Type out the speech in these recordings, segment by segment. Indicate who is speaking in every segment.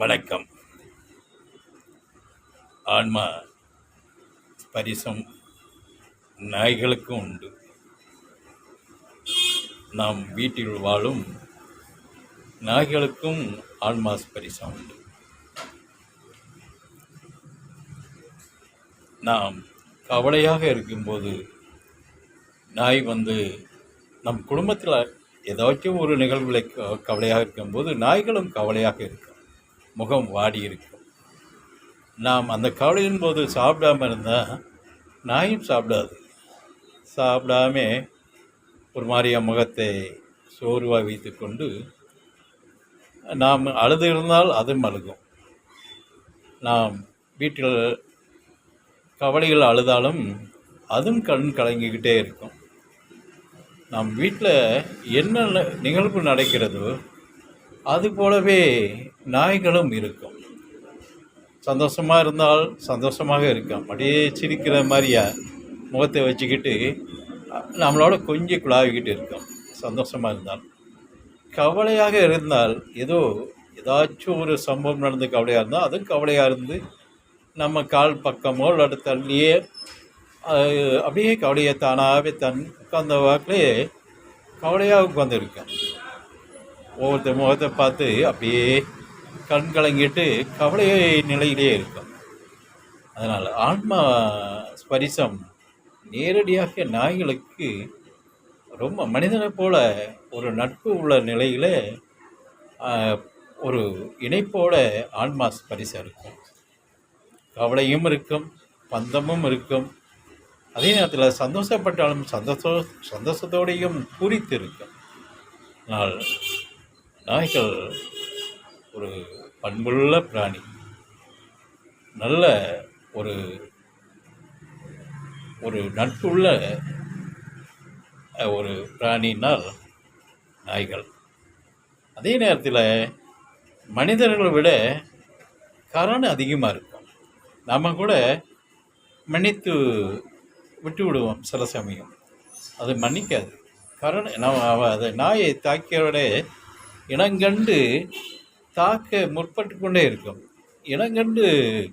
Speaker 1: வணக்கம். ஆன்மா ஸ்பரிசம் நாய்களுக்கும் உண்டு. நாம் வீட்டில் வாழும் நாய்களுக்கும் ஆன்மா ஸ்பரிசம் உண்டு. நாம் கவலையாக இருக்கும்போது நாய் நம் குடும்பத்தில் ஏதாச்சும் ஒரு நிகழ்வுகளை கவலையாக இருக்கும்போது நாய்களும் கவலையாக இருக்கும், முகம் வாடி இருக்கும். நாம் அந்த கவலையின் போது சாப்பிடாமல் இருந்தால் நாயும் சாப்பிடாது. சாப்பிடாம ஒரு மாதிரியா முகத்தை சோர்வாக வைத்து கொண்டு நாம் அழுது இருந்தால் அதுவும் அழுகும். நாம் வீட்டில் கவலைகள் அழுதாலும் அதுவும் கண் கலங்கிக்கிட்டே இருக்கும். நம் வீட்டில் என்ன நிகழ்வு நடக்கிறதோ அது போலவே நாய்களும் இருக்கும். சந்தோஷமாக இருந்தால் சந்தோஷமாக இருக்கும், அப்படியே சிரிக்கிற மாதிரியா முகத்தை வச்சுக்கிட்டு நம்மளோட கொஞ்சம் குழாவிக்கிட்டு இருக்கும் சந்தோஷமாக இருந்தால். கவலையாக இருந்தால் ஏதாச்சும் ஒரு சம்பவம் நடந்து கவலையாக இருந்தால் அதுவும் கவலையாக இருந்து நம்ம கால் பக்கமோ இல்லாட்ட தள்ளியே அப்படியே கவலையை தானாகவே உட்கார்ந்த வாக்கிலே கவலையாக உட்காந்துருக்கேன். ஒவ்வொருத்தர் முகத்தை பார்த்து அப்படியே கண் கலங்கிட்டு கவலை நிலையிலே இருக்கும். அதனால் ஆன்மா ஸ்பரிசம் நேரடியாக நாய்களுக்கு ரொம்ப மனிதனை போல ஒரு நட்பு உள்ள நிலையில் ஒரு இணைப்போட ஆன்மா ஸ்பரிசம் இருக்கும். கவலையும் இருக்கும், பந்தமும் இருக்கும். அதே நேரத்தில் சந்தோஷப்பட்டாலும் சந்தோஷத்தோடையும் பூரித்து இருக்கும். ஆனால் நாய்கள் ஒரு பண்புள்ள பிராணி, நல்ல ஒரு ஒரு நட்புள்ள ஒரு பிராணினால் நாய்கள். அதே நேரத்தில் மனிதர்களை விட கருணை அதிகமாக இருக்கும். நம்ம கூட மன்னித்து விட்டு விடுவோம் சில சமயம், அது மன்னிக்காது. கருணை அதை நாயை தாக்கியோட இனங்கண்டு தாக்க முற்பட்டு கொண்டே இருக்கும். இனங்கண்டு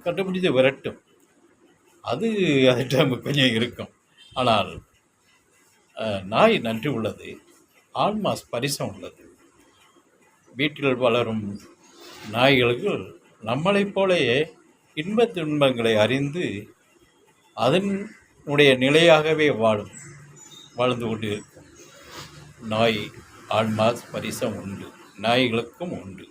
Speaker 1: கண்டுபிடித்து விரட்டும், அதுகிட்ட கொஞ்சம் இருக்கும். ஆனால் நாய் நன்றி உள்ளது, ஆன்மா ஸ்பரிசம் உள்ளது. வீட்டில் வளரும் நாய்களுக்கு நம்மளைப் போலவே இன்பத் துன்பங்களை அறிந்து அதனுடைய நிலையாகவே வாழ்ந்து கொண்டு இருக்கும். நாய் ஆன்மா ஸ்பரிசம் உண்டு, நாய்களுக்கும் உண்டு.